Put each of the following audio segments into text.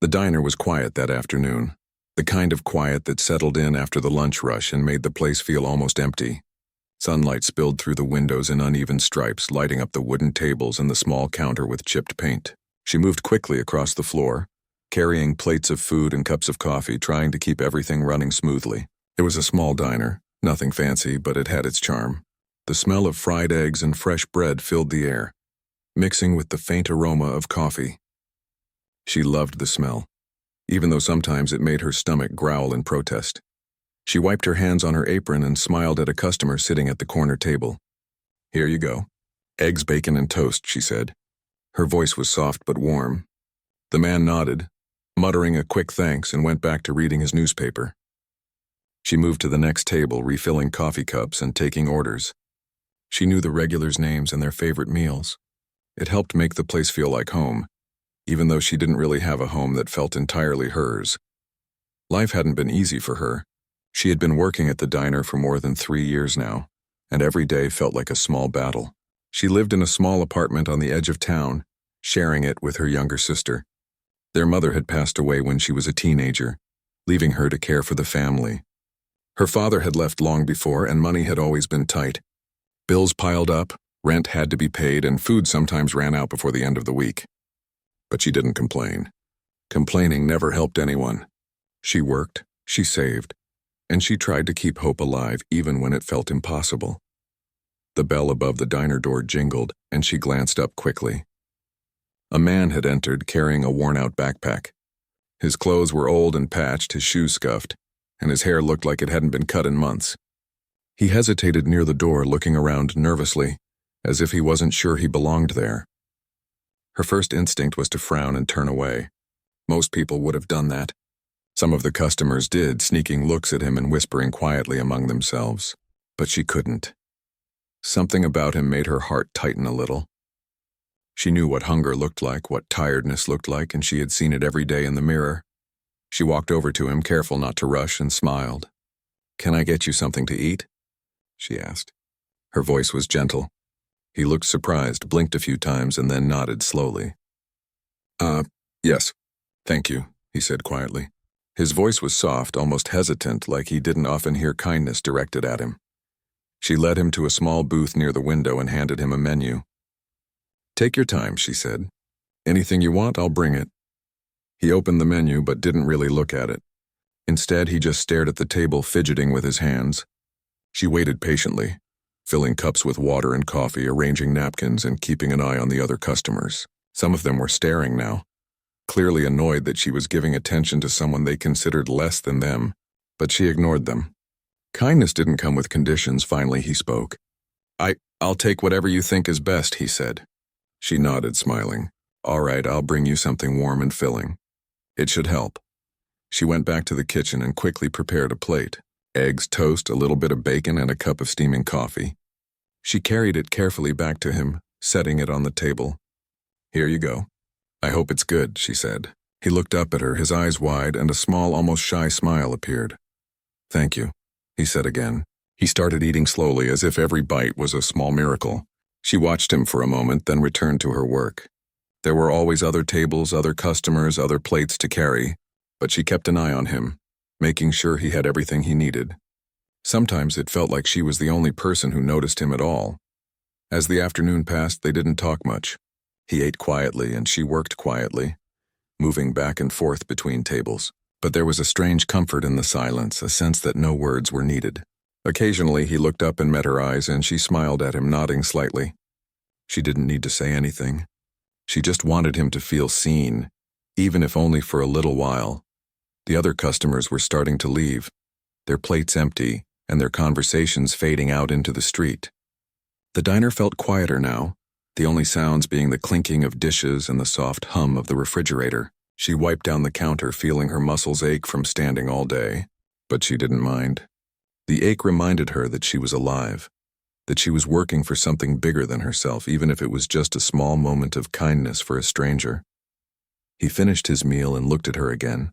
The diner was quiet that afternoon, the kind of quiet that settled in after the lunch rush and made the place feel almost empty. Sunlight spilled through the windows in uneven stripes, lighting up the wooden tables and the small counter with chipped paint. She moved quickly across the floor, carrying plates of food and cups of coffee, trying to keep everything running smoothly. It was a small diner, nothing fancy, but it had its charm. The smell of fried eggs and fresh bread filled the air, mixing with the faint aroma of coffee. She loved the smell, even though sometimes it made her stomach growl in protest. She wiped her hands on her apron and smiled at a customer sitting at the corner table. "Here you go. Eggs, bacon, and toast," she said. Her voice was soft but warm. The man nodded, muttering a quick thanks, and went back to reading his newspaper. She moved to the next table, refilling coffee cups and taking orders. She knew the regulars' names and their favorite meals. It helped make the place feel like home, even though she didn't really have a home that felt entirely hers. Life hadn't been easy for her. She had been working at the diner for more than 3 years now, and every day felt like a small battle. She lived in a small apartment on the edge of town, sharing it with her younger sister. Their mother had passed away when she was a teenager, leaving her to care for the family. Her father had left long before, and money had always been tight. Bills piled up, rent had to be paid, and food sometimes ran out before the end of the week. But she didn't complain. Complaining never helped anyone. She worked, she saved, and she tried to keep hope alive even when it felt impossible. The bell above the diner door jingled, and she glanced up quickly. A man had entered carrying a worn-out backpack. His clothes were old and patched, his shoes scuffed, and his hair looked like it hadn't been cut in months. He hesitated near the door, looking around nervously, as if he wasn't sure he belonged there. Her first instinct was to frown and turn away. Most people would have done that. Some of the customers did, sneaking looks at him and whispering quietly among themselves. But she couldn't. Something about him made her heart tighten a little. She knew what hunger looked like, what tiredness looked like, and she had seen it every day in the mirror. She walked over to him, careful not to rush, and smiled. "Can I get you something to eat?" she asked. Her voice was gentle. He looked surprised, blinked a few times, and then nodded slowly. Yes, thank you," he said quietly. His voice was soft, almost hesitant, like he didn't often hear kindness directed at him. She led him to a small booth near the window and handed him a menu. "Take your time," she said. "Anything you want, I'll bring it." He opened the menu but didn't really look at it. Instead, he just stared at the table, fidgeting with his hands. She waited patiently, filling cups with water and coffee, arranging napkins, and keeping an eye on the other customers. Some of them were staring now, clearly annoyed that she was giving attention to someone they considered less than them, but she ignored them. Kindness didn't come with conditions. Finally, he spoke. I'll take whatever you think is best," he said. She nodded, smiling. "All right, I'll bring you something warm and filling. It should help." She went back to the kitchen and quickly prepared a plate. Eggs, toast, a little bit of bacon, and a cup of steaming coffee. She carried it carefully back to him, setting it on the table. "Here you go. I hope it's good," she said. He looked up at her, his eyes wide, and a small, almost shy smile appeared. "Thank you," he said again. He started eating slowly, as if every bite was a small miracle. She watched him for a moment, then returned to her work. There were always other tables, other customers, other plates to carry, but she kept an eye on him, making sure he had everything he needed. Sometimes it felt like she was the only person who noticed him at all. As the afternoon passed, they didn't talk much. He ate quietly and she worked quietly, moving back and forth between tables. But there was a strange comfort in the silence, a sense that no words were needed. Occasionally he looked up and met her eyes, and she smiled at him, nodding slightly. She didn't need to say anything. She just wanted him to feel seen, even if only for a little while. The other customers were starting to leave, their plates empty and their conversations fading out into the street. The diner felt quieter now, the only sounds being the clinking of dishes and the soft hum of the refrigerator. She wiped down the counter, feeling her muscles ache from standing all day, but she didn't mind. The ache reminded her that she was alive, that she was working for something bigger than herself, even if it was just a small moment of kindness for a stranger. He finished his meal and looked at her again.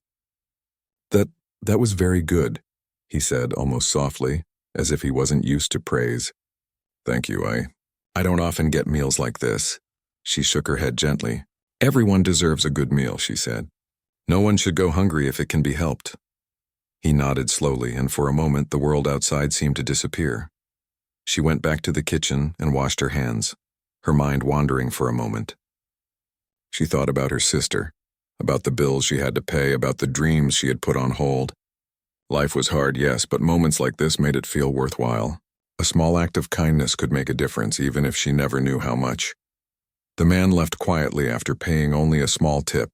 That was very good," he said, almost softly, as if he wasn't used to praise. "Thank you, I don't often get meals like this." She shook her head gently. "Everyone deserves a good meal," she said. No one should go hungry if it can be helped. He nodded slowly, and for a moment the world outside seemed to disappear. She went back to the kitchen and washed her hands, her mind wandering for a moment. She thought about her sister, about the bills she had to pay, about the dreams she had put on hold. Life was hard, yes, but moments like this made it feel worthwhile. A small act of kindness could make a difference, even if she never knew how much. The man left quietly after paying only a small tip,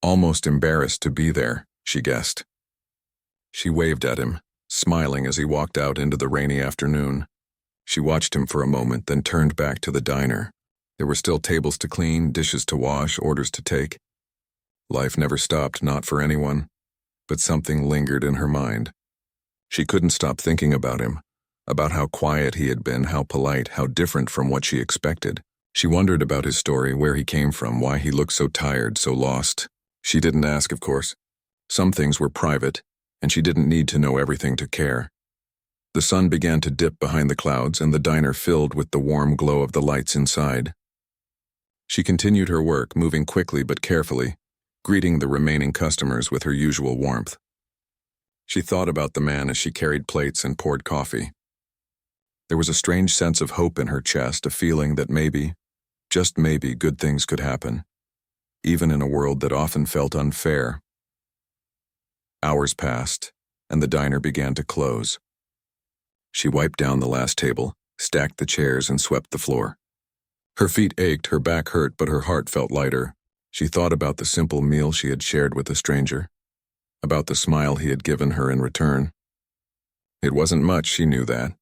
almost embarrassed to be there, she guessed. She waved at him, smiling as he walked out into the rainy afternoon. She watched him for a moment, then turned back to the diner. There were still tables to clean, dishes to wash, orders to take. Life never stopped, not for anyone, but something lingered in her mind. She couldn't stop thinking about him, about how quiet he had been, how polite, how different from what she expected. She wondered about his story, where he came from, why he looked so tired, so lost. She didn't ask, of course. Some things were private, and she didn't need to know everything to care. The sun began to dip behind the clouds, and the diner filled with the warm glow of the lights inside. She continued her work, moving quickly but carefully, greeting the remaining customers with her usual warmth. She thought about the man as she carried plates and poured coffee. There was a strange sense of hope in her chest, a feeling that maybe, just maybe, good things could happen, even in a world that often felt unfair. Hours passed, and the diner began to close. She wiped down the last table, stacked the chairs, and swept the floor. Her feet ached, her back hurt, but her heart felt lighter. She thought about the simple meal she had shared with a stranger, about the smile he had given her in return. It wasn't much, she knew that.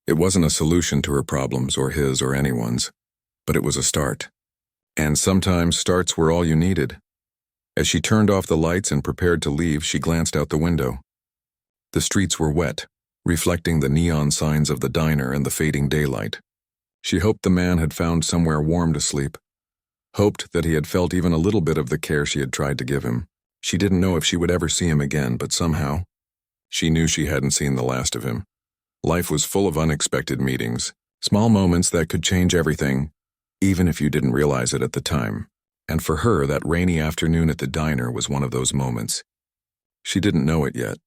It wasn't a solution to her problems, or his or anyone's, but it was a start. And sometimes starts were all you needed. As she turned off the lights and prepared to leave, she glanced out the window. The streets were wet, reflecting the neon signs of the diner and the fading daylight. She hoped the man had found somewhere warm to sleep, hoped that he had felt even a little bit of the care she had tried to give him. She didn't know if she would ever see him again, but somehow, she knew she hadn't seen the last of him. Life was full of unexpected meetings, small moments that could change everything, even if you didn't realize it at the time. And for her, that rainy afternoon at the diner was one of those moments. She didn't know it yet,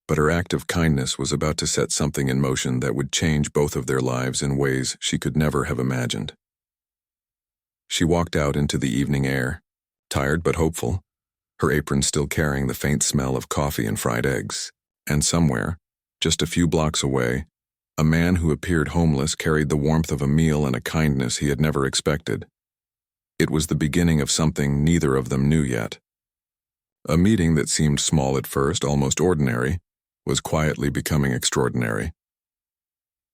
but her act of kindness was about to set something in motion that would change both of their lives in ways she could never have imagined. She walked out into the evening air, tired but hopeful, her apron still carrying the faint smell of coffee and fried eggs. And somewhere, just a few blocks away, a man who appeared homeless carried the warmth of a meal and a kindness he had never expected. It was the beginning of something neither of them knew yet. A meeting that seemed small at first, almost ordinary, was quietly becoming extraordinary.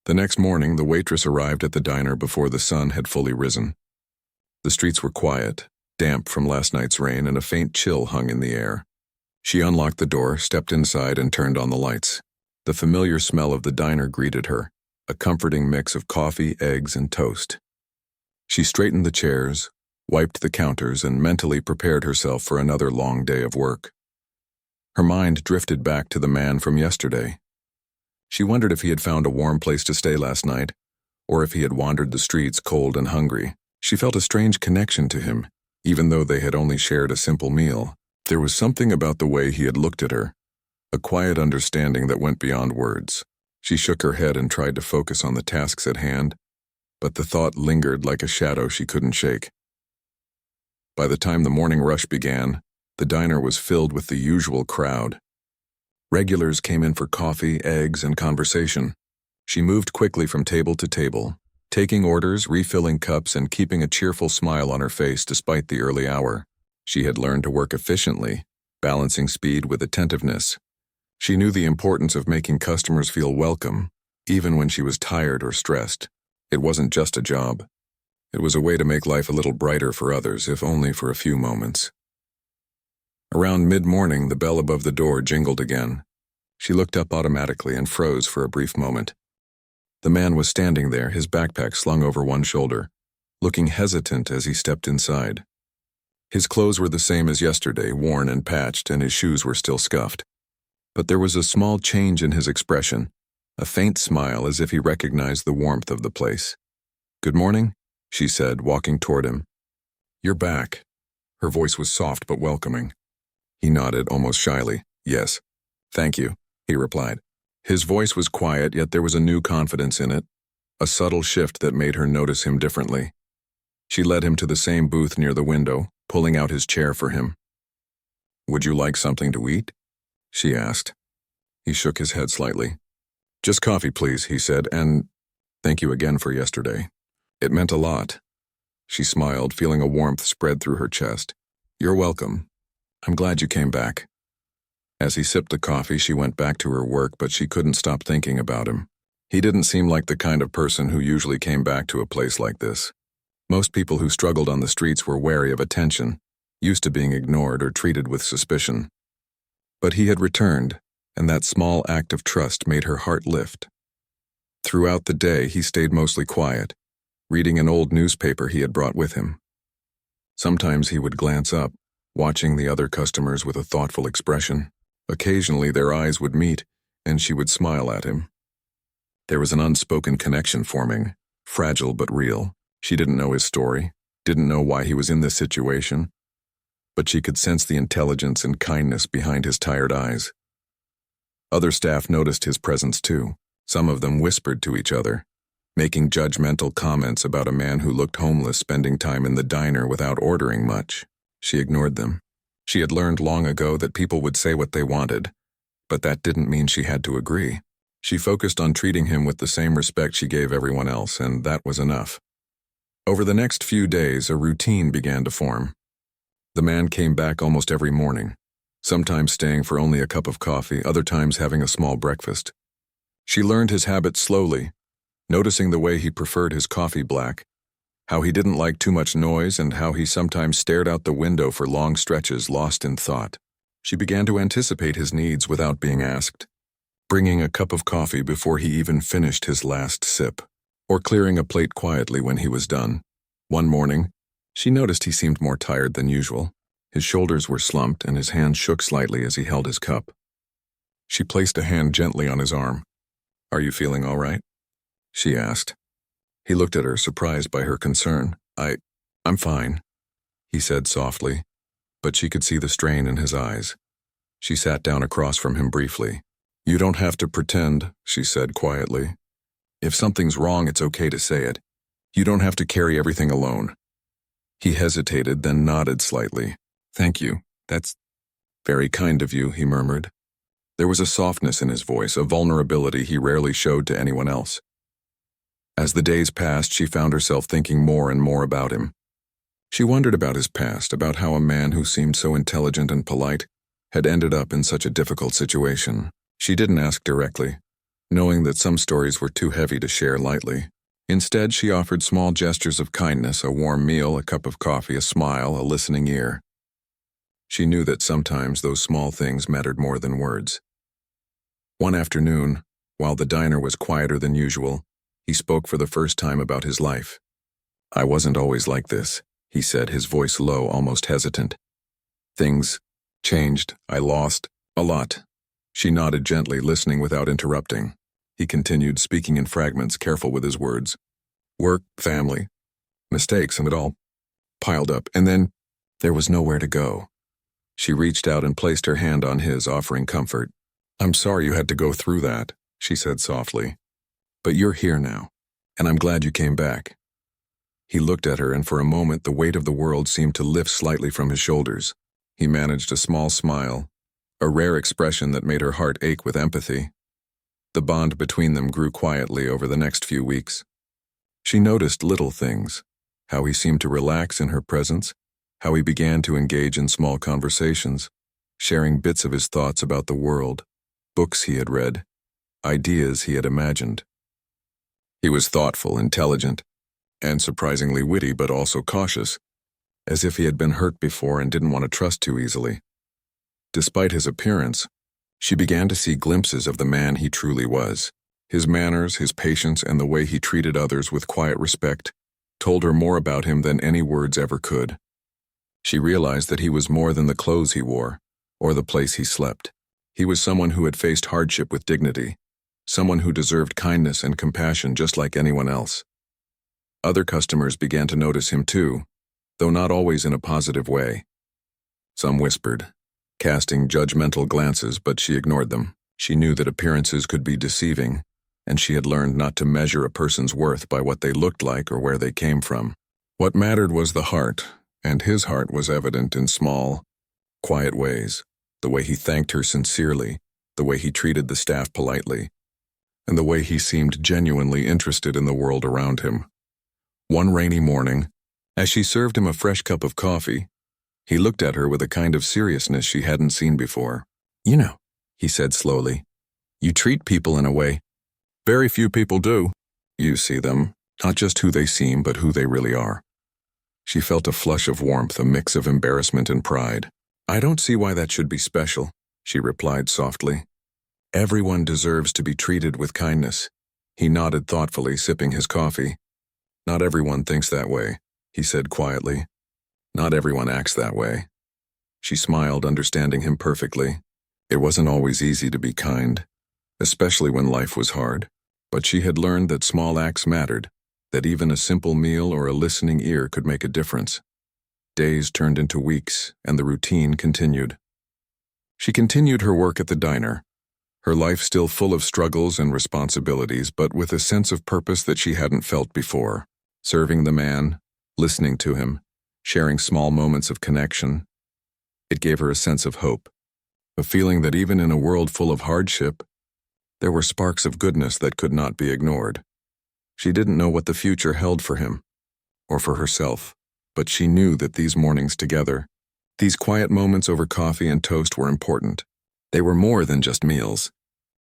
The next morning, the waitress arrived at the diner before the sun had fully risen. The streets were quiet, damp from last night's rain, and a faint chill hung in the air. She unlocked the door, stepped inside, and turned on the lights. The familiar smell of the diner greeted her, a comforting mix of coffee, eggs, and toast. She straightened the chairs, wiped the counters, and mentally prepared herself for another long day of work. Her mind drifted back to the man from yesterday. She wondered if he had found a warm place to stay last night, or if he had wandered the streets cold and hungry. She felt a strange connection to him, even though they had only shared a simple meal. There was something about the way he had looked at her, a quiet understanding that went beyond words. She shook her head and tried to focus on the tasks at hand, but the thought lingered like a shadow she couldn't shake. By the time the morning rush began, the diner was filled with the usual crowd. Regulars came in for coffee, eggs, and conversation. She moved quickly from table to table, taking orders, refilling cups, and keeping a cheerful smile on her face despite the early hour. She had learned to work efficiently, balancing speed with attentiveness. She knew the importance of making customers feel welcome, even when she was tired or stressed. It wasn't just a job. It was a way to make life a little brighter for others, if only for a few moments. Around mid-morning, the bell above the door jingled again. She looked up automatically and froze for a brief moment. The man was standing there, his backpack slung over one shoulder, looking hesitant as he stepped inside. His clothes were the same as yesterday, worn and patched, and his shoes were still scuffed. But there was a small change in his expression, a faint smile as if he recognized the warmth of the place. "Good morning," she said, walking toward him. "You're back." Her voice was soft but welcoming. He nodded, almost shyly. Yes. Thank you, he replied. His voice was quiet, yet there was a new confidence in it, a subtle shift that made her notice him differently. She led him to the same booth near the window, pulling out his chair for him. Would you like something to eat? She asked. He shook his head slightly. Just coffee, please, he said, and thank you again for yesterday. It meant a lot. She smiled, feeling a warmth spread through her chest. You're welcome. I'm glad you came back. As he sipped the coffee, she went back to her work, but she couldn't stop thinking about him. He didn't seem like the kind of person who usually came back to a place like this. Most people who struggled on the streets were wary of attention, used to being ignored or treated with suspicion. But he had returned, and that small act of trust made her heart lift. Throughout the day, he stayed mostly quiet, reading an old newspaper he had brought with him. Sometimes he would glance up, watching the other customers with a thoughtful expression. Occasionally their eyes would meet, and she would smile at him. There was an unspoken connection forming, fragile but real. She didn't know his story, didn't know why he was in this situation, but she could sense the intelligence and kindness behind his tired eyes. Other staff noticed his presence too. Some of them whispered to each other, making judgmental comments about a man who looked homeless spending time in the diner without ordering much. She ignored them. She had learned long ago that people would say what they wanted, but that didn't mean she had to agree. She focused on treating him with the same respect she gave everyone else, and that was enough. Over the next few days, a routine began to form. The man came back almost every morning, sometimes staying for only a cup of coffee, other times having a small breakfast. She learned his habits slowly, noticing the way he preferred his coffee black, how he didn't like too much noise, and how he sometimes stared out the window for long stretches lost in thought. She began to anticipate his needs without being asked, bringing a cup of coffee before he even finished his last sip, or clearing a plate quietly when he was done. One morning, she noticed he seemed more tired than usual. His shoulders were slumped and his hand shook slightly as he held his cup. She placed a hand gently on his arm. Are you feeling all right? She asked. He looked at her, surprised by her concern. I'm fine, he said softly, but she could see the strain in his eyes. She sat down across from him briefly. You don't have to pretend, she said quietly. If something's wrong, it's okay to say it. You don't have to carry everything alone. He hesitated, then nodded slightly. Thank you. That's very kind of you, he murmured. There was a softness in his voice, a vulnerability he rarely showed to anyone else. As the days passed, she found herself thinking more and more about him. She wondered about his past, about how a man who seemed so intelligent and polite had ended up in such a difficult situation. She didn't ask directly, knowing that some stories were too heavy to share lightly. Instead, she offered small gestures of kindness, a warm meal, a cup of coffee, a smile, a listening ear. She knew that sometimes those small things mattered more than words. One afternoon, while the diner was quieter than usual, he spoke for the first time about his life. I wasn't always like this, he said, his voice low, almost hesitant. Things changed. I lost a lot. She nodded gently, listening without interrupting. He continued, speaking in fragments, careful with his words. Work, family, mistakes, and it all piled up, and then there was nowhere to go. She reached out and placed her hand on his, offering comfort. I'm sorry you had to go through that, she said softly. But you're here now, and I'm glad you came back. He looked at her, and for a moment the weight of the world seemed to lift slightly from his shoulders. He managed a small smile, a rare expression that made her heart ache with empathy. The bond between them grew quietly over the next few weeks. She noticed little things, how he seemed to relax in her presence, how he began to engage in small conversations, sharing bits of his thoughts about the world, books he had read, ideas he had imagined. He was thoughtful, intelligent, and surprisingly witty, but also cautious, as if he had been hurt before and didn't want to trust too easily. Despite his appearance, she began to see glimpses of the man he truly was. His manners, his patience, and the way he treated others with quiet respect told her more about him than any words ever could. She realized that he was more than the clothes he wore, or the place he slept. He was someone who had faced hardship with dignity, someone who deserved kindness and compassion just like anyone else. Other customers began to notice him too, though not always in a positive way. Some whispered, casting judgmental glances, but she ignored them. She knew that appearances could be deceiving, and she had learned not to measure a person's worth by what they looked like or where they came from. What mattered was the heart, and his heart was evident in small, quiet ways. The way he thanked her sincerely, the way he treated the staff politely, and the way he seemed genuinely interested in the world around him. One rainy morning, as she served him a fresh cup of coffee, he looked at her with a kind of seriousness she hadn't seen before. "You know," he said slowly, "you treat people in a way very few people do. You see them, not just who they seem, but who they really are." She felt a flush of warmth, a mix of embarrassment and pride. "I don't see why that should be special," she replied softly. "Everyone deserves to be treated with kindness." He nodded thoughtfully, sipping his coffee. "Not everyone thinks that way," he said quietly. "Not everyone acts that way." She smiled, understanding him perfectly. It wasn't always easy to be kind, especially when life was hard, but she had learned that small acts mattered, that even a simple meal or a listening ear could make a difference. Days turned into weeks, and the routine continued. She continued her work at the diner, her life still full of struggles and responsibilities, but with a sense of purpose that she hadn't felt before. Serving the man, listening to him, sharing small moments of connection. It gave her a sense of hope, a feeling that even in a world full of hardship, there were sparks of goodness that could not be ignored. She didn't know what the future held for him, or for herself, but she knew that these mornings together, these quiet moments over coffee and toast were important. They were more than just meals.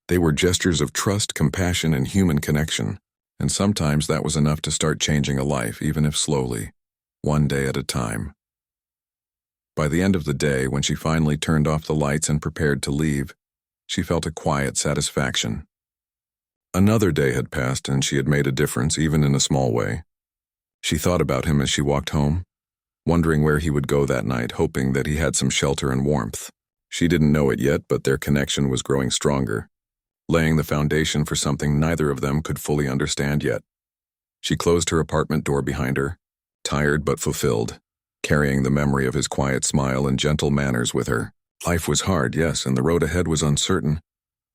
They were gestures of trust, compassion, and human connection, and sometimes that was enough to start changing a life, even if slowly, one day at a time. By the end of the day, when she finally turned off the lights and prepared to leave, she felt a quiet satisfaction. Another day had passed, and she had made a difference, even in a small way. She thought about him as she walked home, wondering where he would go that night, hoping that he had some shelter and warmth. She didn't know it yet, but their connection was growing stronger, laying the foundation for something neither of them could fully understand yet. She closed her apartment door behind her, tired but fulfilled, carrying the memory of his quiet smile and gentle manners with her. Life was hard, yes, and the road ahead was uncertain,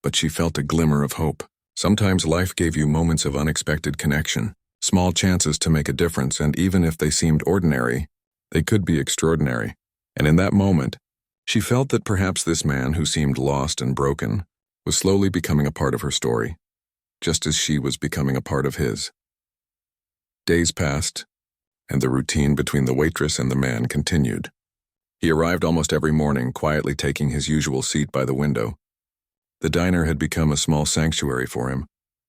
but she felt a glimmer of hope. Sometimes life gave you moments of unexpected connection, small chances to make a difference, and even if they seemed ordinary, they could be extraordinary. And in that moment, she felt that perhaps this man who seemed lost and broken was slowly becoming a part of her story, just as she was becoming a part of his. Days passed, and the routine between the waitress and the man continued. He arrived almost every morning, quietly taking his usual seat by the window. The diner had become a small sanctuary for him,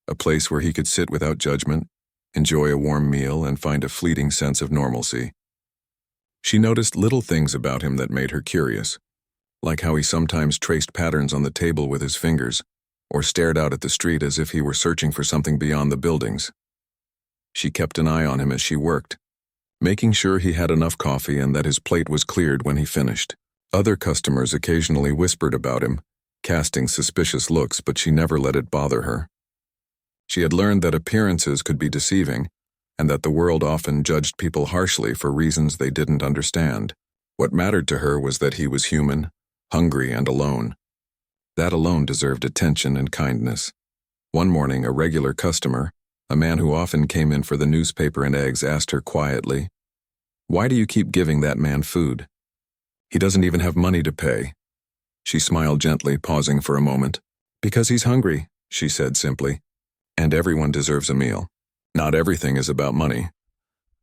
a place where he could sit without judgment, enjoy a warm meal, and find a fleeting sense of normalcy. She noticed little things about him that made her curious, like how he sometimes traced patterns on the table with his fingers, or stared out at the street as if he were searching for something beyond the buildings. She kept an eye on him as she worked, making sure he had enough coffee and that his plate was cleared when he finished. Other customers occasionally whispered about him, casting suspicious looks, but she never let it bother her. She had learned that appearances could be deceiving, and that the world often judged people harshly for reasons they didn't understand. What mattered to her was that he was human, hungry, and alone. That alone deserved attention and kindness. One morning, a regular customer, a man who often came in for the newspaper and eggs, asked her quietly, "Why do you keep giving that man food? He doesn't even have money to pay." She smiled gently, pausing for a moment. "Because he's hungry," she said simply, "and everyone deserves a meal. Not everything is about money."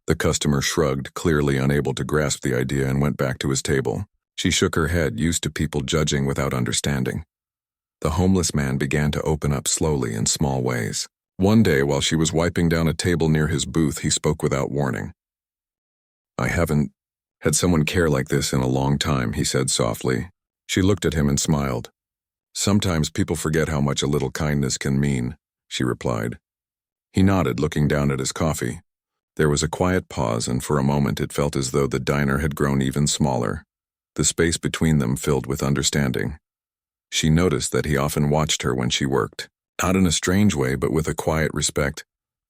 The customer shrugged, clearly unable to grasp the idea, and went back to his table. She shook her head, used to people judging without understanding. The homeless man began to open up slowly in small ways. One day, while she was wiping down a table near his booth, he spoke without warning. "I haven't had someone care like this in a long time," he said softly. She looked at him and smiled. "Sometimes people forget how much a little kindness can mean," she replied. He nodded, looking down at his coffee. There was a quiet pause, and for a moment it felt as though the diner had grown even smaller, the space between them filled with understanding. She noticed that he often watched her when she worked, not in a strange way, but with a quiet respect,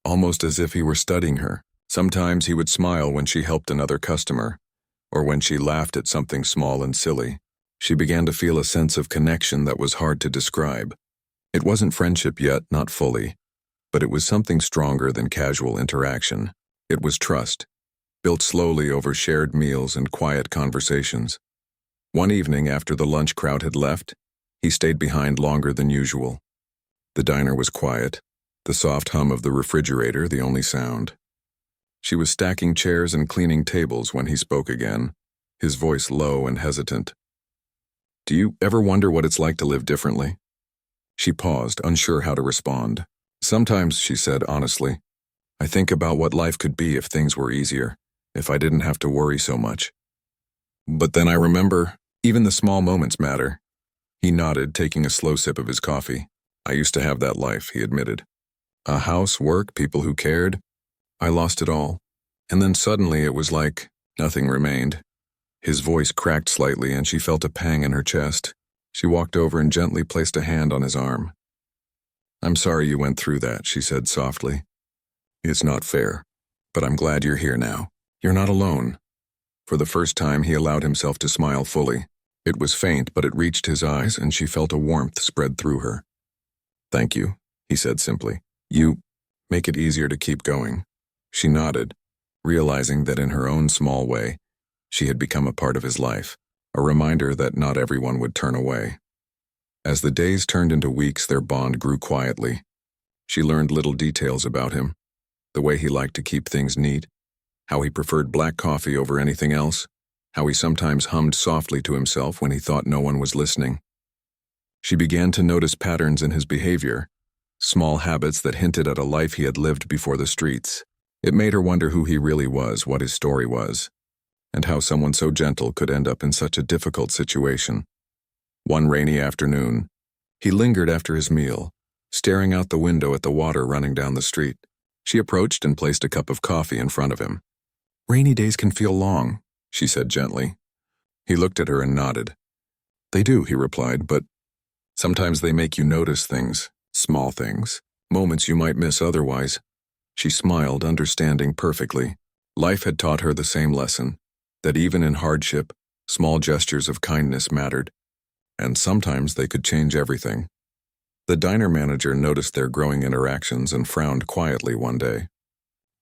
almost as if he were studying her. Sometimes he would smile when she helped another customer, or when she laughed at something small and silly. She began to feel a sense of connection that was hard to describe. It wasn't friendship yet, not fully, but it was something stronger than casual interaction. It was trust, built slowly over shared meals and quiet conversations. One evening after the lunch crowd had left, he stayed behind longer than usual. The diner was quiet, the soft hum of the refrigerator the only sound. She was stacking chairs and cleaning tables when he spoke again, his voice low and hesitant. "Do you ever wonder what it's like to live differently?" She paused, unsure how to respond. "Sometimes," she said honestly, "I think about what life could be if things were easier, if I didn't have to worry so much. But then I remember, even the small moments matter." He nodded, taking a slow sip of his coffee. "I used to have that life," he admitted. A house, work, people who cared. I lost it all. And then suddenly it was like nothing remained. His voice cracked slightly and she felt a pang in her chest. She walked over and gently placed a hand on his arm. "I'm sorry you went through that," she said softly. "It's not fair, but I'm glad you're here now. You're not alone." For the first time, he allowed himself to smile fully. It was faint, but it reached his eyes, and she felt a warmth spread through her. "Thank you," he said simply. "You make it easier to keep going." She nodded, realizing that in her own small way, she had become a part of his life, a reminder that not everyone would turn away. As the days turned into weeks, their bond grew quietly. She learned little details about him, the way he liked to keep things neat, how he preferred black coffee over anything else, how he sometimes hummed softly to himself when he thought no one was listening. She began to notice patterns in his behavior, small habits that hinted at a life he had lived before the streets. It made her wonder who he really was, what his story was, and how someone so gentle could end up in such a difficult situation. One rainy afternoon, he lingered after his meal, staring out the window at the water running down the street. She approached and placed a cup of coffee in front of him. "Rainy days can feel long," she said gently. He looked at her and nodded. "They do," he replied, "but sometimes they make you notice things, small things, moments you might miss otherwise." She smiled, understanding perfectly. Life had taught her the same lesson, that even in hardship, small gestures of kindness mattered, and sometimes they could change everything. The diner manager noticed their growing interactions and frowned quietly one day.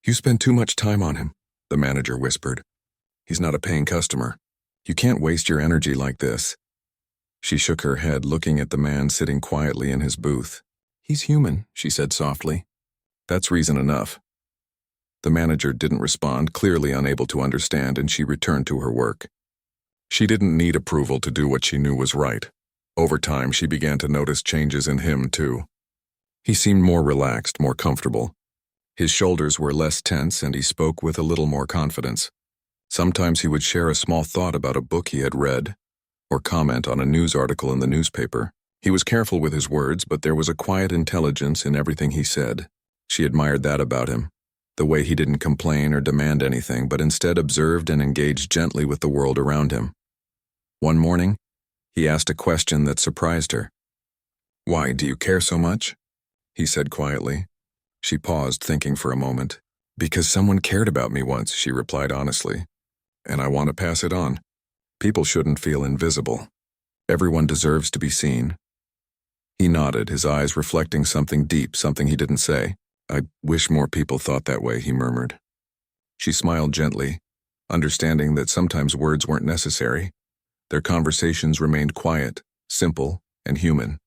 "You spend too much time on him," the manager whispered. "He's not a paying customer. You can't waste your energy like this." She shook her head, looking at the man sitting quietly in his booth. "He's human," she said softly. "That's reason enough." The manager didn't respond, clearly unable to understand, and she returned to her work. She didn't need approval to do what she knew was right. Over time, she began to notice changes in him, too. He seemed more relaxed, more comfortable. His shoulders were less tense, and he spoke with a little more confidence. Sometimes he would share a small thought about a book he had read, or comment on a news article in the newspaper. He was careful with his words, but there was a quiet intelligence in everything he said. She admired that about him, the way he didn't complain or demand anything, but instead observed and engaged gently with the world around him. One morning, he asked a question that surprised her. "Why do you care so much?" he said quietly. She paused, thinking for a moment. "Because someone cared about me once," she replied honestly, "and I want to pass it on. People shouldn't feel invisible. Everyone deserves to be seen." He nodded, his eyes reflecting something deep, something he didn't say. "I wish more people thought that way," he murmured. She smiled gently, understanding that sometimes words weren't necessary. Their conversations remained quiet, simple, and human.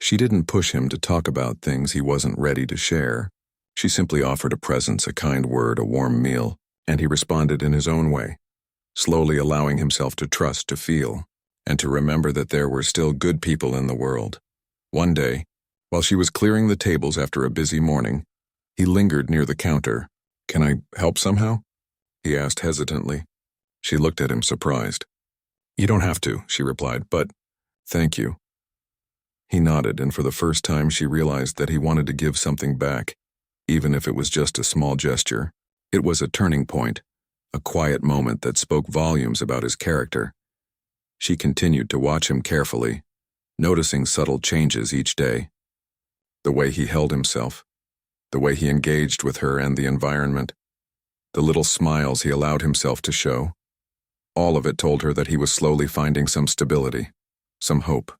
She didn't push him to talk about things he wasn't ready to share. She simply offered a presence, a kind word, a warm meal, and he responded in his own way, slowly allowing himself to trust, to feel, and to remember that there were still good people in the world. One day, while she was clearing the tables after a busy morning, he lingered near the counter. "Can I help somehow?" he asked hesitantly. She looked at him, surprised. "You don't have to," she replied, "but thank you." He nodded, and for the first time she realized that he wanted to give something back, even if it was just a small gesture. It was a turning point, a quiet moment that spoke volumes about his character. She continued to watch him carefully, noticing subtle changes each day. The way he held himself, the way he engaged with her and the environment, the little smiles he allowed himself to show. All of it told her that he was slowly finding some stability, some hope.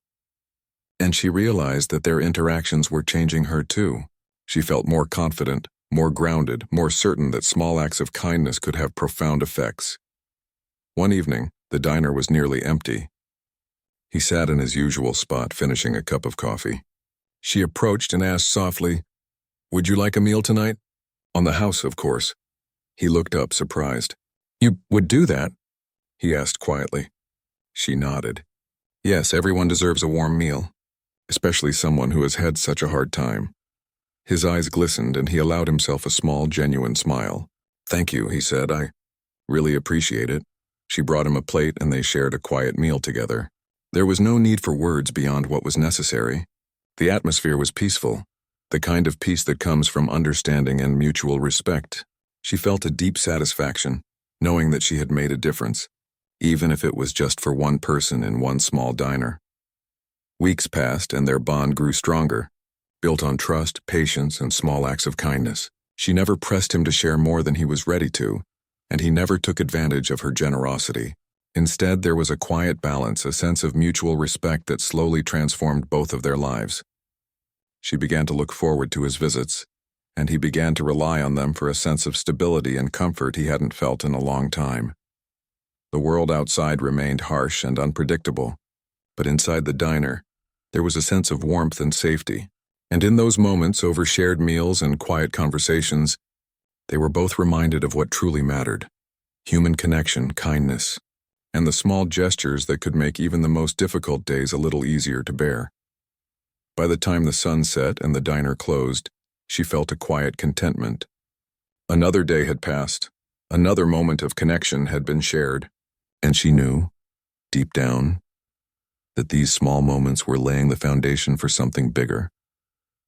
And she realized that their interactions were changing her too. She felt more confident, more grounded, more certain that small acts of kindness could have profound effects. One evening, the diner was nearly empty. He sat in his usual spot, finishing a cup of coffee. She approached and asked softly, "Would you like a meal tonight?" "On the house, of course." He looked up, surprised. "You would do that?" he asked quietly. She nodded. "Yes, everyone deserves a warm meal, especially someone who has had such a hard time." His eyes glistened and he allowed himself a small, genuine smile. "Thank you," he said. "I really appreciate it." She brought him a plate and they shared a quiet meal together. There was no need for words beyond what was necessary. The atmosphere was peaceful, the kind of peace that comes from understanding and mutual respect. She felt a deep satisfaction, knowing that she had made a difference, even if it was just for one person in one small diner. Weeks passed and their bond grew stronger, built on trust, patience, and small acts of kindness. She never pressed him to share more than he was ready to, and he never took advantage of her generosity. Instead, there was a quiet balance, a sense of mutual respect that slowly transformed both of their lives. She began to look forward to his visits, and he began to rely on them for a sense of stability and comfort he hadn't felt in a long time. The world outside remained harsh and unpredictable, but inside the diner, there was a sense of warmth and safety. And in those moments, over shared meals and quiet conversations, they were both reminded of what truly mattered: human connection, kindness, and the small gestures that could make even the most difficult days a little easier to bear. By the time the sun set and the diner closed, she felt a quiet contentment. Another day had passed, another moment of connection had been shared, and she knew, deep down, that these small moments were laying the foundation for something bigger,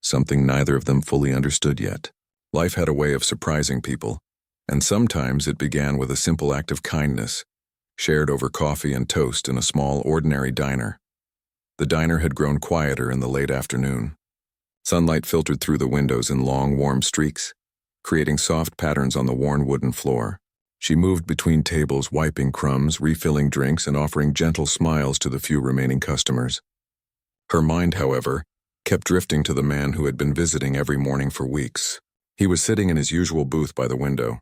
something neither of them fully understood yet. Life had a way of surprising people, and sometimes it began with a simple act of kindness, shared over coffee and toast in a small, ordinary diner. The diner had grown quieter in the late afternoon. Sunlight filtered through the windows in long, warm streaks, creating soft patterns on the worn wooden floor. She moved between tables, wiping crumbs, refilling drinks, and offering gentle smiles to the few remaining customers. Her mind, however, kept drifting to the man who had been visiting every morning for weeks. He was sitting in his usual booth by the window,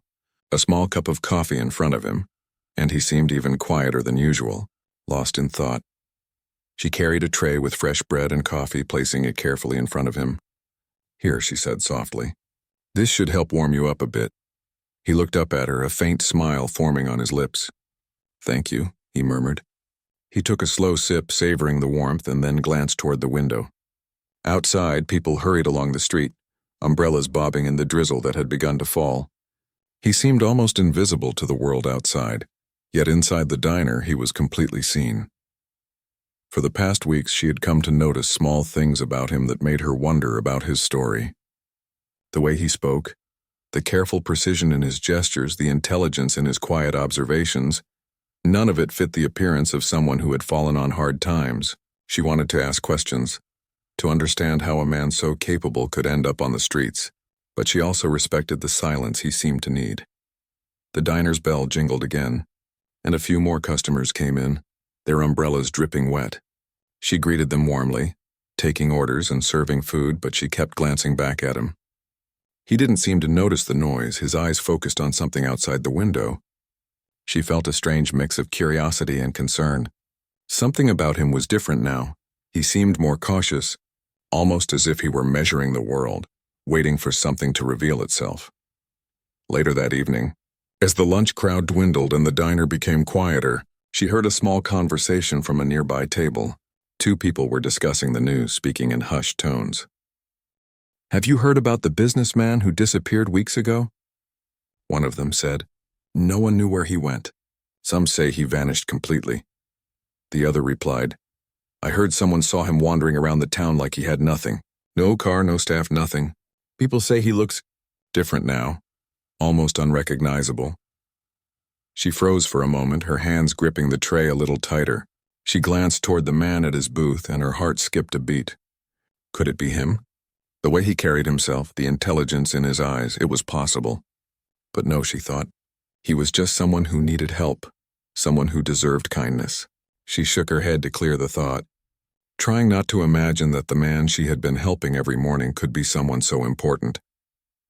a small cup of coffee in front of him, and he seemed even quieter than usual, lost in thought. She carried a tray with fresh bread and coffee, placing it carefully in front of him. "Here," she said softly. "This should help warm you up a bit." He looked up at her, a faint smile forming on his lips. "Thank you," he murmured. He took a slow sip, savoring the warmth, and then glanced toward the window. Outside, people hurried along the street, umbrellas bobbing in the drizzle that had begun to fall. He seemed almost invisible to the world outside, yet inside the diner he was completely seen. For the past weeks she had come to notice small things about him that made her wonder about his story. The way he spoke, the careful precision in his gestures, the intelligence in his quiet observations, none of it fit the appearance of someone who had fallen on hard times. She wanted to ask questions, to understand how a man so capable could end up on the streets, but she also respected the silence he seemed to need. The diner's bell jingled again, and a few more customers came in, their umbrellas dripping wet. She greeted them warmly, taking orders and serving food, but she kept glancing back at him. He didn't seem to notice the noise, his eyes focused on something outside the window. She felt a strange mix of curiosity and concern. Something about him was different now. He seemed more cautious, almost as if he were measuring the world, waiting for something to reveal itself. Later that evening, as the lunch crowd dwindled and the diner became quieter, she heard a small conversation from a nearby table. Two people were discussing the news, speaking in hushed tones. "Have you heard about the businessman who disappeared weeks ago?" One of them said. "No one knew where he went. Some say he vanished completely." The other replied, "I heard someone saw him wandering around the town like he had nothing. No car, no staff, nothing. People say he looks different now, almost unrecognizable." She froze for a moment, her hands gripping the tray a little tighter. She glanced toward the man at his booth, and her heart skipped a beat. Could it be him? The way he carried himself, the intelligence in his eyes, it was possible. But no, she thought. He was just someone who needed help. someone who deserved kindness. She shook her head to clear the thought, trying not to imagine that the man she had been helping every morning could be someone so important.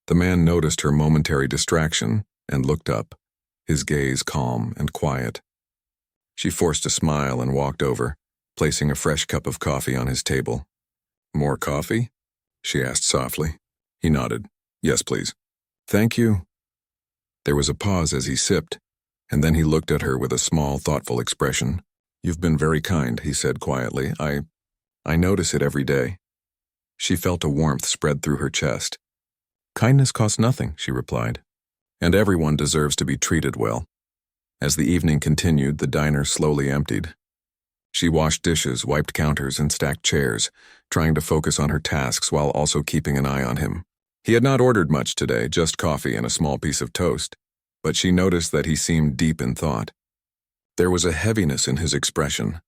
The man noticed her momentary distraction and looked up, his gaze calm and quiet. She forced a smile and walked over, placing a fresh cup of coffee on his table. "More coffee?" she asked softly. He nodded. "Yes, please." "Thank you." There was a pause as he sipped, and then he looked at her with a small, thoughtful expression. "You've been very kind," he said quietly. I notice it every day." She felt a warmth spread through her chest. "Kindness costs nothing," she replied, "and everyone deserves to be treated well." As the evening continued, the diner slowly emptied. She washed dishes, wiped counters, and stacked chairs, trying to focus on her tasks while also keeping an eye on him. He had not ordered much today, just coffee and a small piece of toast, but she noticed that he seemed deep in thought. There was a heaviness in his expression,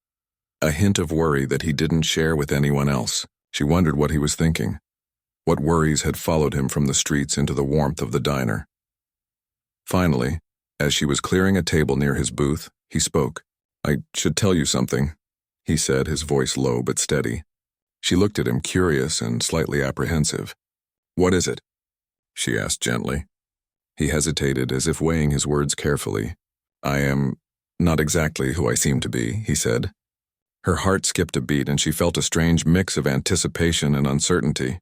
a hint of worry that he didn't share with anyone else. She wondered what he was thinking, what worries had followed him from the streets into the warmth of the diner. Finally, as she was clearing a table near his booth, he spoke. "I should tell you something," he said, his voice low but steady. She looked at him, curious and slightly apprehensive. "What is it?" she asked gently. He hesitated, as if weighing his words carefully. "I am not exactly who I seem to be," he said. Her heart skipped a beat, and she felt a strange mix of anticipation and uncertainty.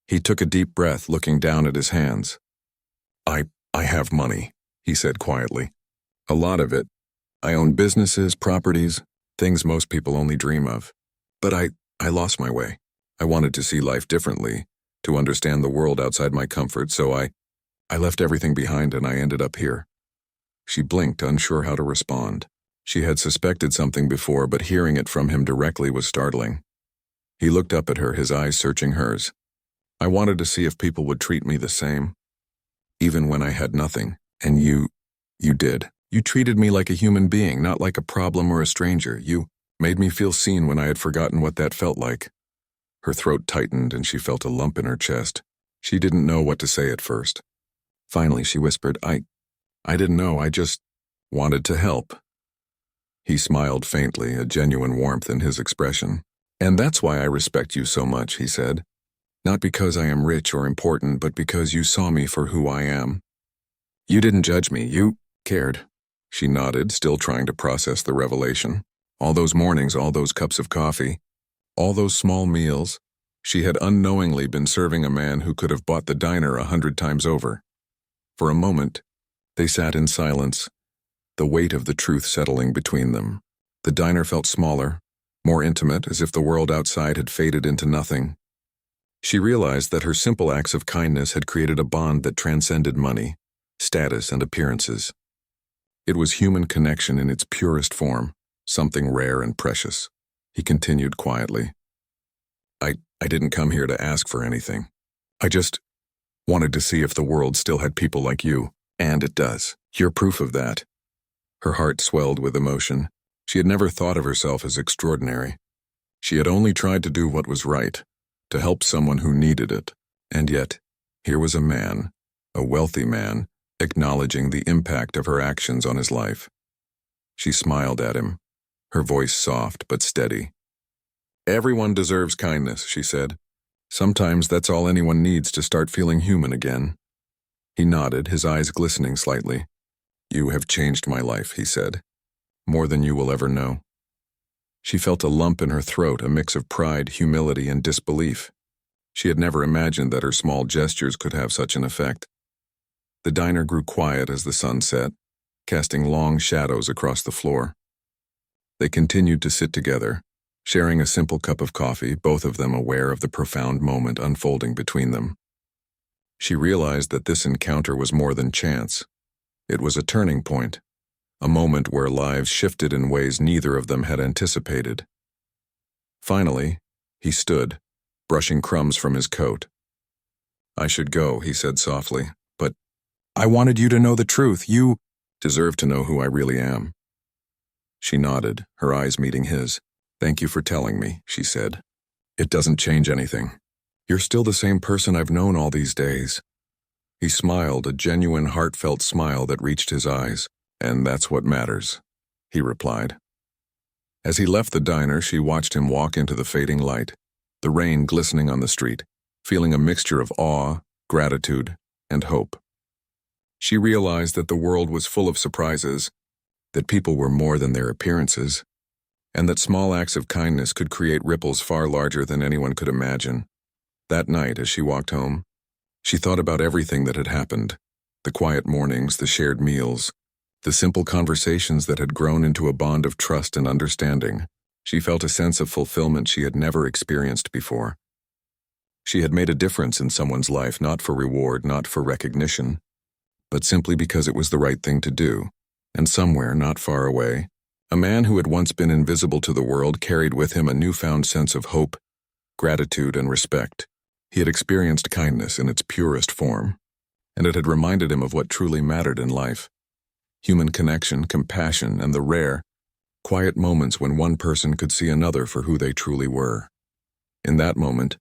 He took a deep breath, looking down at his hands. I have money," he said quietly. "A lot of it. I own businesses, properties, things most people only dream of. But I lost my way. I wanted to see life differently, to understand the world outside my comfort, so I left everything behind and I ended up here." She blinked, unsure how to respond. She had suspected something before, but hearing it from him directly was startling. He looked up at her, his eyes searching hers. "I wanted to see if people would treat me the same, even when I had nothing, and you did. You treated me like a human being, not like a problem or a stranger. You made me feel seen when I had forgotten what that felt like." Her throat tightened and she felt a lump in her chest. She didn't know what to say at first. Finally, she whispered, I didn't know, I just wanted to help." He smiled faintly, a genuine warmth in his expression. "And that's why I respect you so much," he said. "Not because I am rich or important, but because you saw me for who I am. You didn't judge me, you cared." She nodded, still trying to process the revelation. All those mornings, all those cups of coffee, all those small meals, she had unknowingly been serving a man who could have bought the diner 100 times over. For a moment, they sat in silence, the weight of the truth settling between them. The diner felt smaller, more intimate, as if the world outside had faded into nothing. She realized that her simple acts of kindness had created a bond that transcended money, status, and appearances. It was human connection in its purest form, something rare and precious. He continued quietly. I didn't come here to ask for anything. I just wanted to see if the world still had people like you, and it does. You're proof of that." Her heart swelled with emotion. She had never thought of herself as extraordinary. She had only tried to do what was right, to help someone who needed it. And yet, here was a man, a wealthy man, acknowledging the impact of her actions on his life. She smiled at him, her voice soft but steady. "Everyone deserves kindness," she said. "Sometimes that's all anyone needs to start feeling human again." He nodded, his eyes glistening slightly. "You have changed my life," he said. "More than you will ever know." She felt a lump in her throat, a mix of pride, humility, and disbelief. She had never imagined that her small gestures could have such an effect. The diner grew quiet as the sun set, casting long shadows across the floor. They continued to sit together, sharing a simple cup of coffee, both of them aware of the profound moment unfolding between them. She realized that this encounter was more than chance. It was a turning point, a moment where lives shifted in ways neither of them had anticipated. Finally, he stood, brushing crumbs from his coat. "I should go," he said softly, "but I wanted you to know the truth. You deserve to know who I really am." She nodded, her eyes meeting his. "Thank you for telling me," she said. "It doesn't change anything. You're still the same person I've known all these days." He smiled, a genuine, heartfelt smile that reached his eyes. "And that's what matters," he replied. As he left the diner, she watched him walk into the fading light, the rain glistening on the street, feeling a mixture of awe, gratitude, and hope. She realized that the world was full of surprises, that people were more than their appearances, and that small acts of kindness could create ripples far larger than anyone could imagine. That night, as she walked home, she thought about everything that had happened, the quiet mornings, the shared meals, the simple conversations that had grown into a bond of trust and understanding. She felt a sense of fulfillment she had never experienced before. She had made a difference in someone's life, not for reward, not for recognition, but simply because it was the right thing to do. And somewhere, not far away, a man who had once been invisible to the world carried with him a newfound sense of hope, gratitude, and respect. He had experienced kindness in its purest form, and it had reminded him of what truly mattered in life: human connection, compassion, and the rare, quiet moments when one person could see another for who they truly were. In that moment,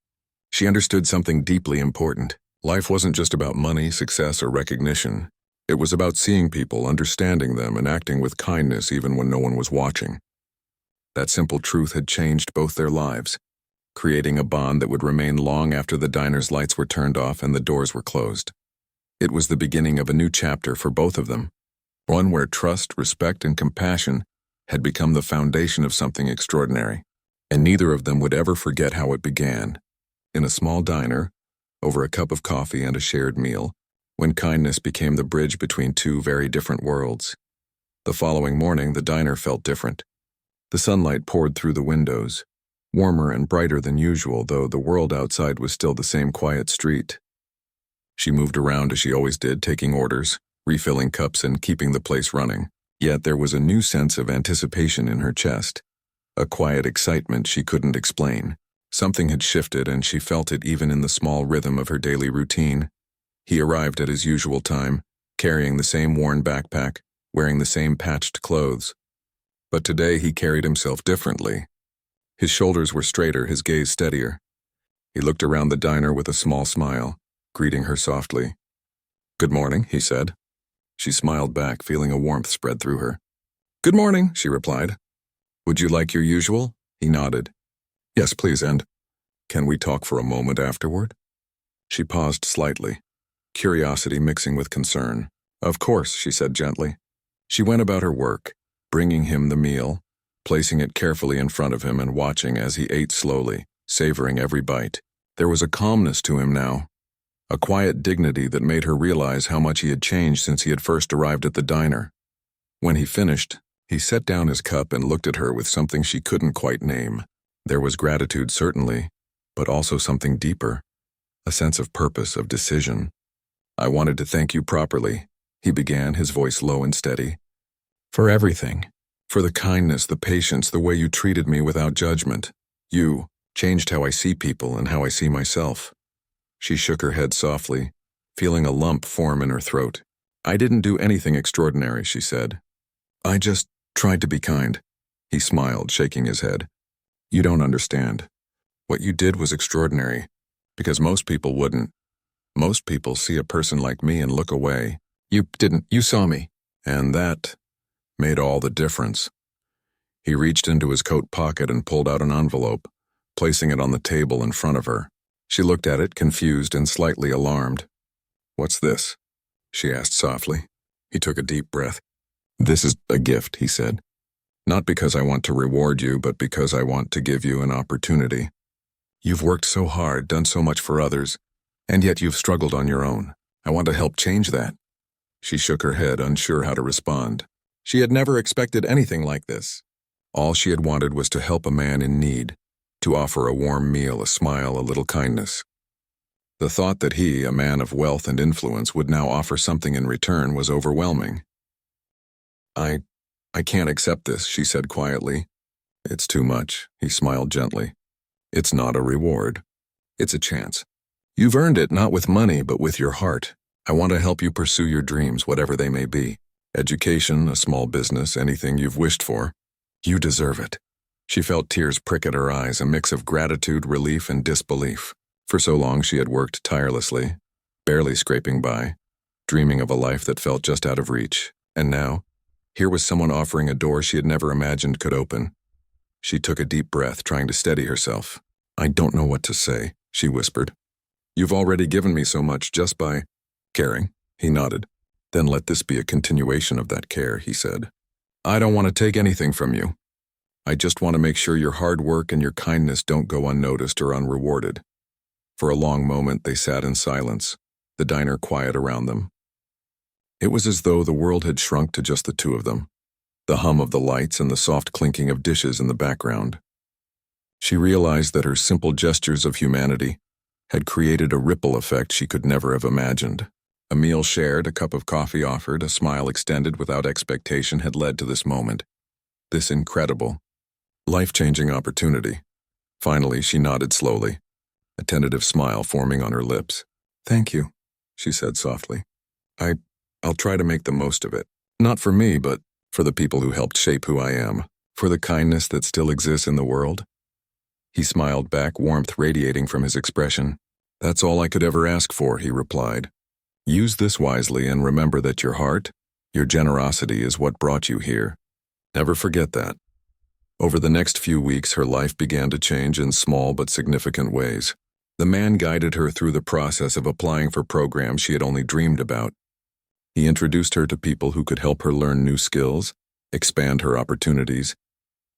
she understood something deeply important. Life wasn't just about money, success, or recognition. It was about seeing people, understanding them, and acting with kindness even when no one was watching. That simple truth had changed both their lives, creating a bond that would remain long after the diner's lights were turned off and the doors were closed. It was the beginning of a new chapter for both of them, one where trust, respect, and compassion had become the foundation of something extraordinary, and neither of them would ever forget how it began. In a small diner, over a cup of coffee and a shared meal, when kindness became the bridge between two very different worlds. The following morning, the diner felt different. The sunlight poured through the windows, warmer and brighter than usual, though the world outside was still the same quiet street. She moved around as she always did, taking orders, refilling cups, and keeping the place running. Yet there was a new sense of anticipation in her chest, a quiet excitement she couldn't explain. Something had shifted, and she felt it even in the small rhythm of her daily routine. He arrived at his usual time, carrying the same worn backpack, wearing the same patched clothes. But today he carried himself differently. His shoulders were straighter, his gaze steadier. He looked around the diner with a small smile, greeting her softly. "Good morning," he said. She smiled back, feeling a warmth spread through her. "Good morning," she replied. "Would you like your usual?" He nodded. "Yes, please, and can we talk for a moment afterward?" She paused slightly, curiosity mixing with concern. "Of course," she said gently. She went about her work, bringing him the meal, placing it carefully in front of him and watching as he ate slowly, savoring every bite. There was a calmness to him now, a quiet dignity that made her realize how much he had changed since he had first arrived at the diner. When he finished, he set down his cup and looked at her with something she couldn't quite name. There was gratitude, certainly, but also something deeper, a sense of purpose, of decision. "I wanted to thank you properly," he began, his voice low and steady. "For everything. For the kindness, the patience, the way you treated me without judgment. You changed how I see people and how I see myself." She shook her head softly, feeling a lump form in her throat. "I didn't do anything extraordinary," she said. "I just tried to be kind." He smiled, shaking his head. "You don't understand. What you did was extraordinary, because most people wouldn't. Most people see a person like me and look away. You didn't. You saw me. And that made all the difference." He reached into his coat pocket and pulled out an envelope, placing it on the table in front of her. She looked at it, confused and slightly alarmed. "What's this?" she asked softly. He took a deep breath. "This is a gift," he said. "Not because I want to reward you, but because I want to give you an opportunity. You've worked so hard, done so much for others, and yet you've struggled on your own. I want to help change that." She shook her head, unsure how to respond. She had never expected anything like this. All she had wanted was to help a man in need, to offer a warm meal, a smile, a little kindness. The thought that he, a man of wealth and influence, would now offer something in return was overwhelming. I can't accept this," she said quietly. "It's too much," he smiled gently. "It's not a reward. It's a chance. You've earned it not with money, but with your heart. I want to help you pursue your dreams, whatever they may be. Education, a small business, anything you've wished for. You deserve it." She felt tears prick at her eyes, a mix of gratitude, relief, and disbelief. For so long she had worked tirelessly, barely scraping by, dreaming of a life that felt just out of reach. And now, Here was someone offering a door she had never imagined could open. She took a deep breath, trying to steady herself. "I don't know what to say," she whispered. "You've already given me so much just by caring." He nodded. "Then let this be a continuation of that care," he said. "I don't want to take anything from you. I just want to make sure your hard work and your kindness don't go unnoticed or unrewarded." For a long moment they sat in silence, the diner quiet around them. It was as though the world had shrunk to just the two of them, the hum of the lights and the soft clinking of dishes in the background. She realized that her simple gestures of humanity had created a ripple effect she could never have imagined. A meal shared, a cup of coffee offered, a smile extended without expectation had led to this moment, this incredible, life-changing opportunity. Finally, she nodded slowly, a tentative smile forming on her lips. "Thank you," she said softly. I'll try to make the most of it. Not for me, but for the people who helped shape who I am, for the kindness that still exists in the world." He smiled back, warmth radiating from his expression. "That's all I could ever ask for," he replied. "Use this wisely and remember that your heart, your generosity is what brought you here. Never forget that." Over the next few weeks, her life began to change in small but significant ways. The man guided her through the process of applying for programs she had only dreamed about. He introduced her to people who could help her learn new skills, expand her opportunities,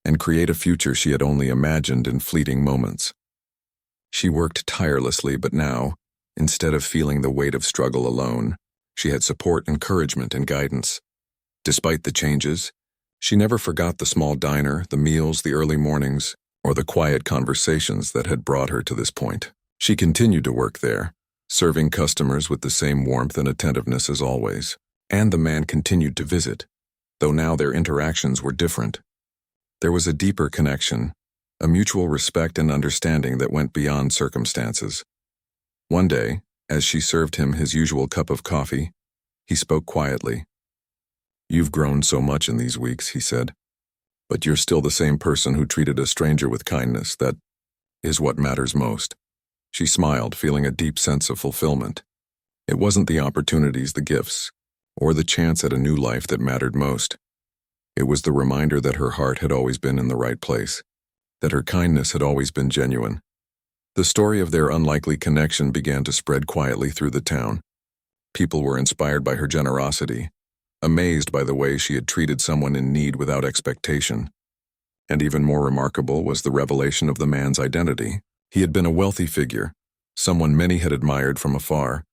and create a future she had only imagined in fleeting moments. She worked tirelessly, but now, instead of feeling the weight of struggle alone, she had support, encouragement, and guidance. Despite the changes, she never forgot the small diner, the meals, the early mornings, or the quiet conversations that had brought her to this point. She continued to work there, serving customers with the same warmth and attentiveness as always. And the man continued to visit, though now their interactions were different. There was a deeper connection, a mutual respect and understanding that went beyond circumstances. One day, as she served him his usual cup of coffee, he spoke quietly. "You've grown so much in these weeks," he said, "but you're still the same person who treated a stranger with kindness. That is what matters most." She smiled, feeling a deep sense of fulfillment. It wasn't the opportunities, the gifts, or the chance at a new life that mattered most. It was the reminder that her heart had always been in the right place, that her kindness had always been genuine. The story of their unlikely connection began to spread quietly through the town. People were inspired by her generosity, amazed by the way she had treated someone in need without expectation. And even more remarkable was the revelation of the man's identity. He had been a wealthy figure, someone many had admired from afar,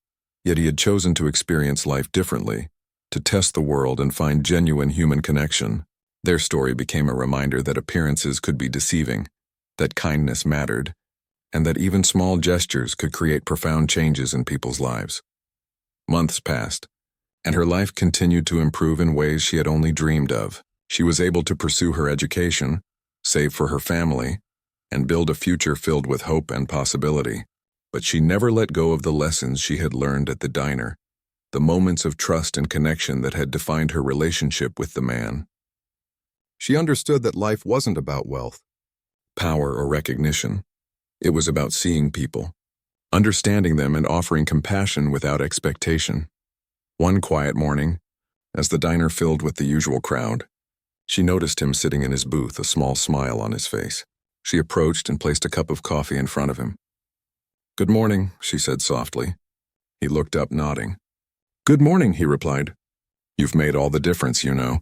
yet he had chosen to experience life differently, to test the world and find genuine human connection. Their story became a reminder that appearances could be deceiving, that kindness mattered, and that even small gestures could create profound changes in people's lives. Months passed, and her life continued to improve in ways she had only dreamed of. She was able to pursue her education, save for her family, and build a future filled with hope and possibility. But she never let go of the lessons she had learned at the diner, the moments of trust and connection that had defined her relationship with the man. She understood that life wasn't about wealth, power, or recognition. It was about seeing people, understanding them, and offering compassion without expectation. One quiet morning, as the diner filled with the usual crowd, she noticed him sitting in his booth, a small smile on his face. She approached and placed a cup of coffee in front of him. "Good morning," she said softly. He looked up, nodding. "Good morning," he replied. "You've made all the difference, you know.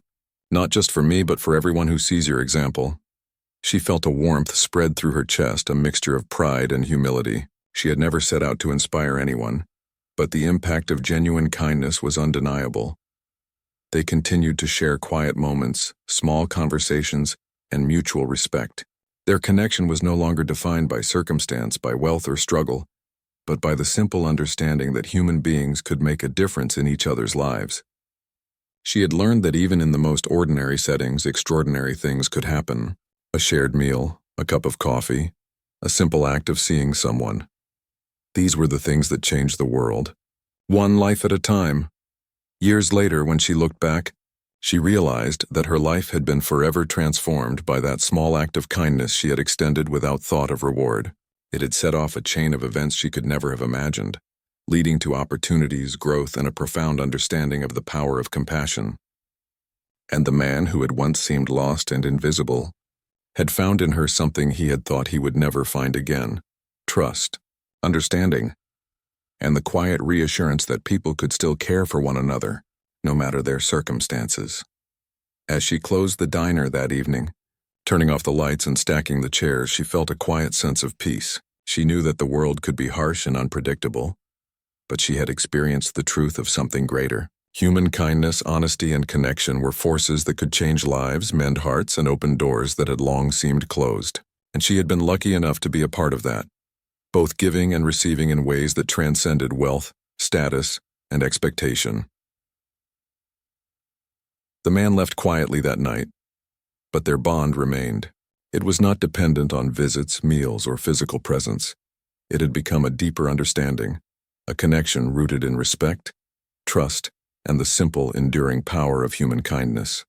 Not just for me, but for everyone who sees your example." She felt a warmth spread through her chest, a mixture of pride and humility. She had never set out to inspire anyone, but the impact of genuine kindness was undeniable. They continued to share quiet moments, small conversations, and mutual respect. Their connection was no longer defined by circumstance, by wealth or struggle, but by the simple understanding that human beings could make a difference in each other's lives. She had learned that even in the most ordinary settings, extraordinary things could happen. A shared meal, a cup of coffee, a simple act of seeing someone. These were the things that changed the world, one life at a time. Years later, when she looked back, she realized that her life had been forever transformed by that small act of kindness she had extended without thought of reward. It had set off a chain of events she could never have imagined, leading to opportunities, growth, and a profound understanding of the power of compassion. And the man who had once seemed lost and invisible had found in her something he had thought he would never find again: trust, understanding, and the quiet reassurance that people could still care for one another, no matter their circumstances. As she closed the diner that evening, turning off the lights and stacking the chairs, she felt a quiet sense of peace. She knew that the world could be harsh and unpredictable, but she had experienced the truth of something greater. Human kindness, honesty, and connection were forces that could change lives, mend hearts, and open doors that had long seemed closed. And she had been lucky enough to be a part of that, both giving and receiving in ways that transcended wealth, status, and expectation. The man left quietly that night, but their bond remained. It was not dependent on visits, meals, or physical presence. It had become a deeper understanding, a connection rooted in respect, trust, and the simple, enduring power of human kindness.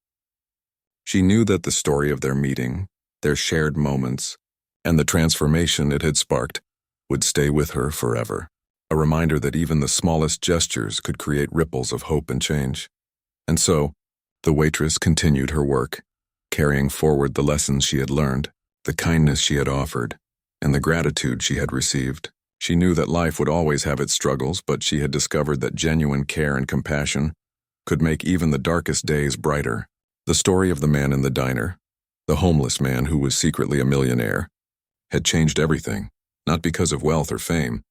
She knew that the story of their meeting, their shared moments, and the transformation it had sparked would stay with her forever, a reminder that even the smallest gestures could create ripples of hope and change. And so, the waitress continued her work, carrying forward the lessons she had learned, the kindness she had offered, and the gratitude she had received. She knew that life would always have its struggles, but she had discovered that genuine care and compassion could make even the darkest days brighter. The story of the man in the diner, the homeless man who was secretly a millionaire, had changed everything, not because of wealth or fame,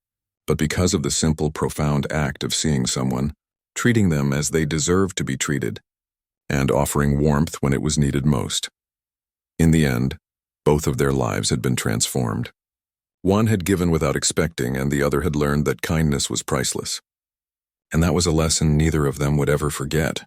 but because of the simple, profound act of seeing someone, treating them as they deserved to be treated, and offering warmth when it was needed most. In the end, both of their lives had been transformed. One had given without expecting, and the other had learned that kindness was priceless. And that was a lesson neither of them would ever forget.